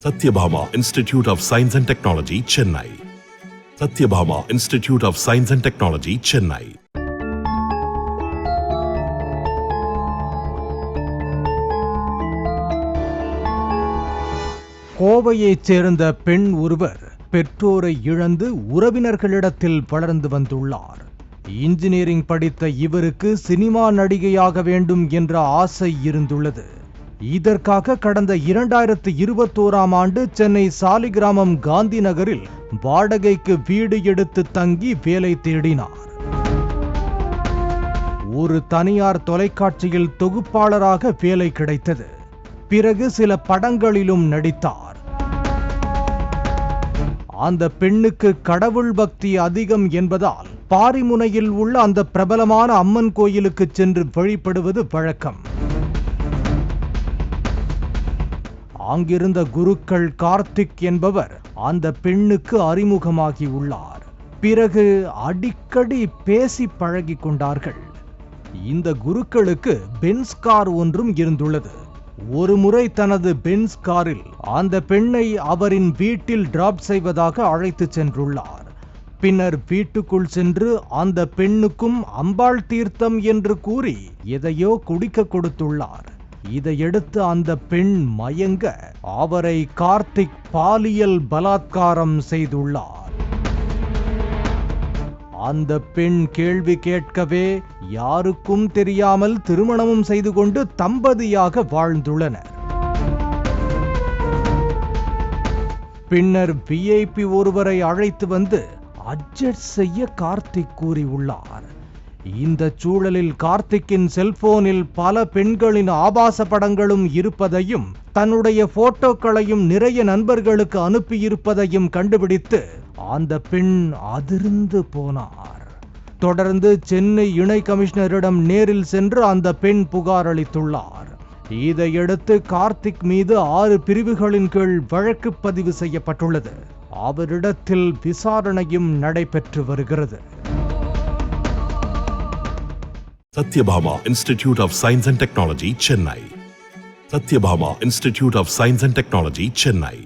Satyabhama Institute of Science and Technology, Chennai. Satyabhama Institute of Science and Technology, Chennai. கோவையைச் சேர்ந்த பெண் ஒருவர் பெற்றோரை இழந்து உறவினர்களிடத்தில் வளர்ந்து வந்துள்ளார். இன்ஜினியரிங் படித்த இவருக்கு சினிமா நடிகையாக வேண்டும் என்ற ஆசை இருந்துள்ளது. இதற்காக கடந்த 2021ஆம் ஆண்டு சென்னை சாலிகிராமம் காந்தி நகரில் வாடகைக்கு வீடு எடுத்து தங்கி வேலை தேடினார். ஒரு தனியார் தொலைக்காட்சியில் தொகுப்பாளராக வேலை கிடைத்தது. பிறகு சில படங்களிலும் நடித்தார். அந்த பெண்ணுக்கு கடவுள் பக்தி அதிகம் என்பதால் பாரிமுனையில் உள்ள அந்த பிரபலமான அம்மன் கோயிலுக்கு சென்று வழிபடுவது வழக்கம். அங்கிருந்த குருக்கள் கார்த்திக் என்பவர் அந்த பெண்ணுக்கு அறிமுகமாகி உள்ளார். பிறகு அடிக்கடி பேசி பழகி கொண்டார்கள். இந்த குருக்களுக்கு பென்ஸ் கார் ஒன்றும் இருந்துள்ளது. ஒரு முறை தனது பென்ஸ் காரில் அந்த பெண்ணை அவரின் வீட்டில் டிராப் செய்வதாக அழைத்து சென்றுள்ளார். பின்னர் வீட்டுக்குள் சென்று அந்த பெண்ணுக்கும் அம்பாள் தீர்த்தம் என்று கூறி எதையோ குடிக்க கொடுத்துள்ளார். இதையடுத்து அந்த பெண் மயங்க அவரை கார்த்திக் பாலியல் பலாத்காரம் செய்துள்ளார். அந்த பெண் கேள்வி கேட்கவே யாருக்கும் தெரியாமல் திருமணமும் செய்து கொண்டு தம்பதியாக வாழ்ந்துள்ளனர். பின்னர் விஐபி ஒருவரை அழைத்து வந்து அட்ஜஸ்ட் செய்ய கார்த்திக் கூறியுள்ளார். இந்த சூழலில் கார்த்திக்கின் செல்போனில் பல பெண்களின் ஆபாச படங்களும் இருப்பதையும் தன்னுடைய போட்டோக்களையும் நிறைய நண்பர்களுக்கு அனுப்பியிருப்பதையும் கண்டுபிடித்து அந்த பெண் அதிர்ந்து போனார். தொடர்ந்து சென்னை இணை கமிஷனரிடம் நேரில் சென்று அந்த பெண் புகார் அளித்துள்ளார். இதையடுத்து கார்த்திக் மீது 6 பிரிவுகளின் கீழ் வழக்கு பதிவு செய்யப்பட்டுள்ளது. அவரிடத்தில் விசாரணையும் நடைபெற்று வருகிறது. Satyabhama Institute of Science and Technology, Chennai. Satyabhama Institute of Science and Technology, Chennai.